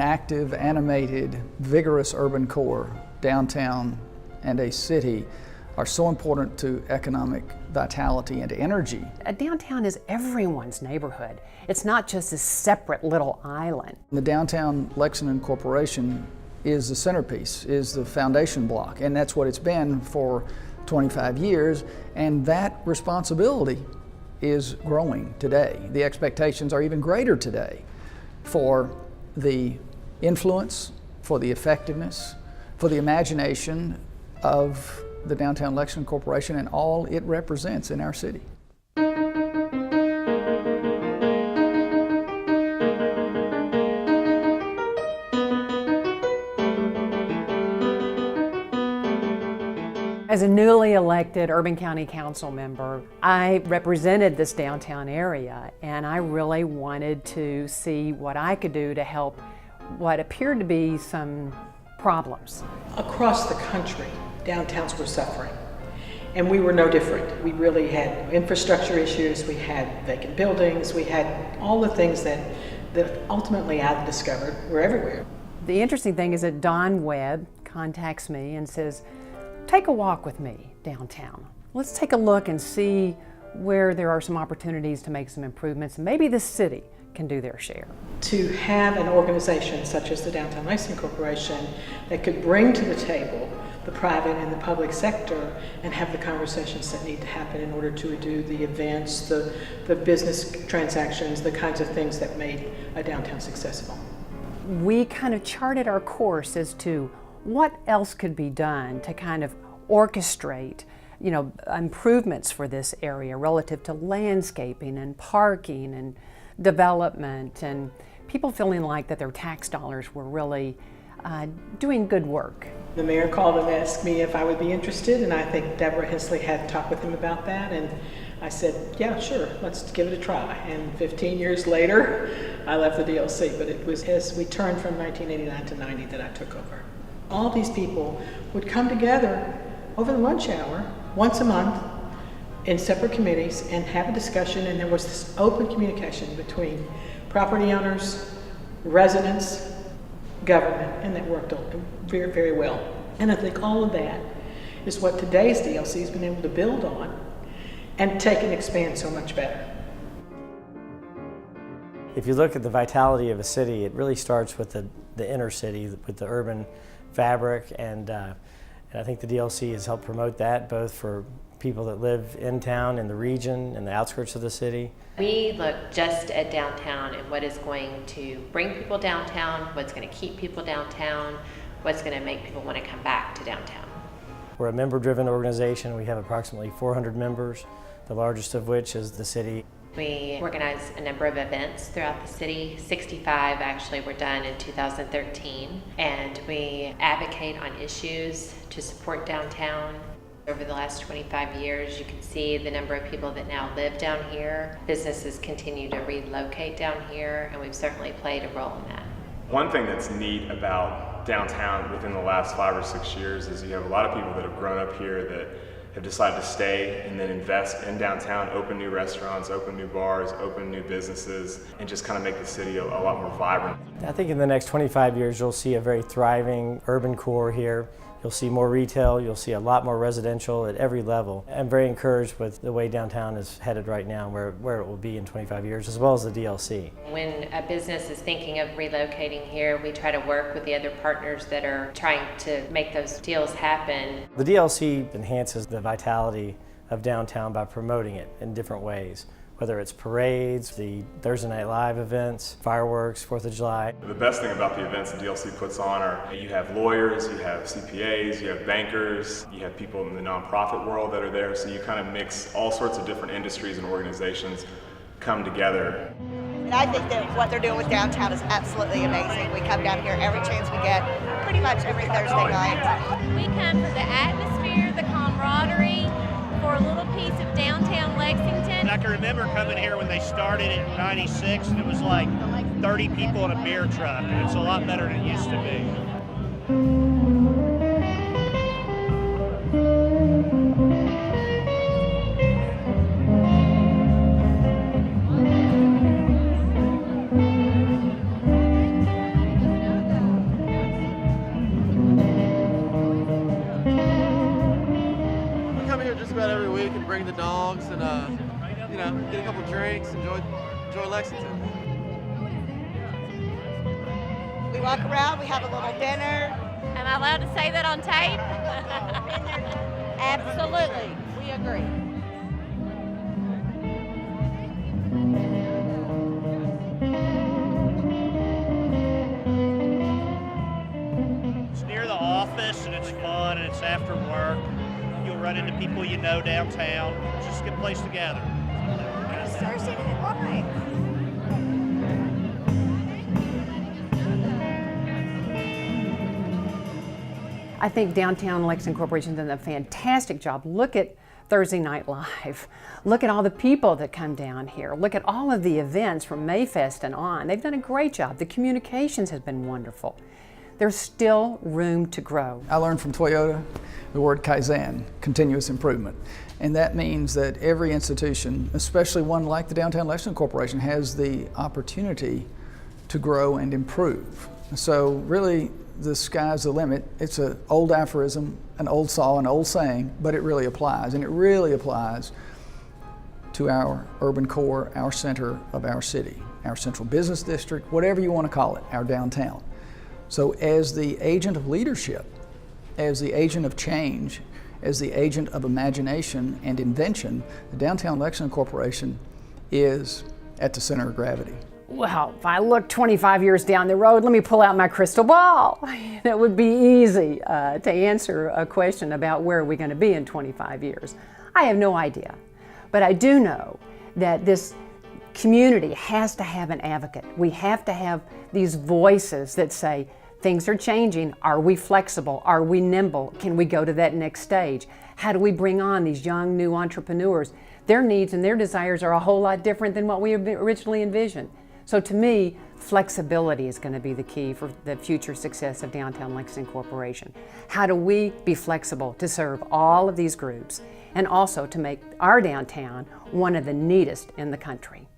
active, animated, vigorous urban core, downtown and a city, are so important to economic vitality and energy. A downtown is everyone's neighborhood. It's not just a separate little island. The Downtown Lexington Corporation is the centerpiece, is the foundation block, and that's what it's been for 25 years, and that responsibility is growing today. The expectations are even greater today for the influence, for the effectiveness, for the imagination of the Downtown Lexington Corporation and all it represents in our city. As a newly elected Urban County Council member, I represented this downtown area, and I really wanted to see what I could do to help what appeared to be some problems. Across the country, downtowns were suffering, and we were no different. We really had infrastructure issues, we had vacant buildings, we had all the things that ultimately I discovered were everywhere. The interesting thing is that Don Webb contacts me and says, take a walk with me downtown. Let's take a look and see where there are some opportunities to make some improvements. Maybe the city can do their share. To have an organization such as the Downtown Lexington Corporation that could bring to the table the private and the public sector and have the conversations that need to happen in order to do the events, the business transactions, the kinds of things that made a downtown successful. We kind of charted our course as to what else could be done to kind of orchestrate, improvements for this area relative to landscaping and parking and development, and people feeling like that their tax dollars were really doing good work. The mayor called and asked me if I would be interested, and I think Deborah Hensley had talked with him about that, and I said, yeah, sure, let's give it a try. And 15 years later, I left the DLC, but it was as we turned from 1989 to 90 that I took over. All these people would come together over the lunch hour once a month in separate committees and have a discussion, and there was this open communication between property owners, residents, government, and that worked very, very well. And I think all of that is what today's DLC has been able to build on and take and expand so much better. If you look at the vitality of a city, it really starts with the inner city, with the urban fabric, and I think the DLC has helped promote that, both for people that live in town, in the region, and the outskirts of the city. We look just at downtown and what is going to bring people downtown, what's going to keep people downtown, what's going to make people want to come back to downtown. We're a member-driven organization. We have approximately 400 members, the largest of which is the city. We organize a number of events throughout the city. 65 actually were done in 2013. And we advocate on issues to support downtown. Over the last 25 years, you can see the number of people that now live down here. Businesses continue to relocate down here, and we've certainly played a role in that. One thing that's neat about downtown within the last 5 or 6 years is you have a lot of people that have grown up here that have decided to stay and then invest in downtown, open new restaurants, open new bars, open new businesses, and just kind of make the city a lot more vibrant. I think in the next 25 years you'll see a very thriving urban core here. You'll see more retail, you'll see a lot more residential at every level. I'm very encouraged with the way downtown is headed right now, where it will be in 25 years, as well as the DLC. When a business is thinking of relocating here, we try to work with the other partners that are trying to make those deals happen. The DLC enhances the vitality of downtown by promoting it in different ways, whether it's parades, the Thursday Night Live events, fireworks, 4th of July. The best thing about the events the DLC puts on are you have lawyers, you have CPAs, you have bankers, you have people in the nonprofit world that are there, so you kind of mix all sorts of different industries and organizations come together. And I think that what they're doing with downtown is absolutely amazing. We come down here every chance we get, pretty much every Thursday night. We come for the atmosphere, the camaraderie, for a little piece of downtown Lexington. I can remember coming here when they started in '96, and it was like 30 people in a beer truck, and it's a lot better than it used to be. every week and bring the dogs and you know, get a couple drinks, enjoy Lexington. We walk around, we have a little dinner. Am I allowed to say that on tape? Absolutely, we agree. It's near the office and it's fun and it's after work. You'll run into people you know downtown. It's just a good place to gather. It's Thursday Night Live. I think Downtown Lexington Corporation's done a fantastic job. Look at Thursday Night Live. Look at all the people that come down here. Look at all of the events from Mayfest and on. They've done a great job. The communications has been wonderful. There's still room to grow. I learned from Toyota the word Kaizen, continuous improvement. And that means that every institution, especially one like the Downtown Lexington Corporation, has the opportunity to grow and improve. So really, the sky's the limit. It's an old aphorism, an old saw, an old saying, but it really applies. And it really applies to our urban core, our center of our city, our central business district, whatever you want to call it, our downtown. So as the agent of leadership, as the agent of change, as the agent of imagination and invention, the Downtown Lexington Corporation is at the center of gravity. Well, if I look 25 years down the road, let me pull out my crystal ball. It would be easy to answer a question about where are we going to be in 25 years. I have no idea. But I do know that this community has to have an advocate. We have to have these voices that say, things are changing. Are we flexible? Are we nimble? Can we go to that next stage? How do we bring on these young new entrepreneurs? Their needs and their desires are a whole lot different than what we originally envisioned. So to me, flexibility is going to be the key for the future success of Downtown Lexington Corporation. How do we be flexible to serve all of these groups and also to make our downtown one of the neatest in the country?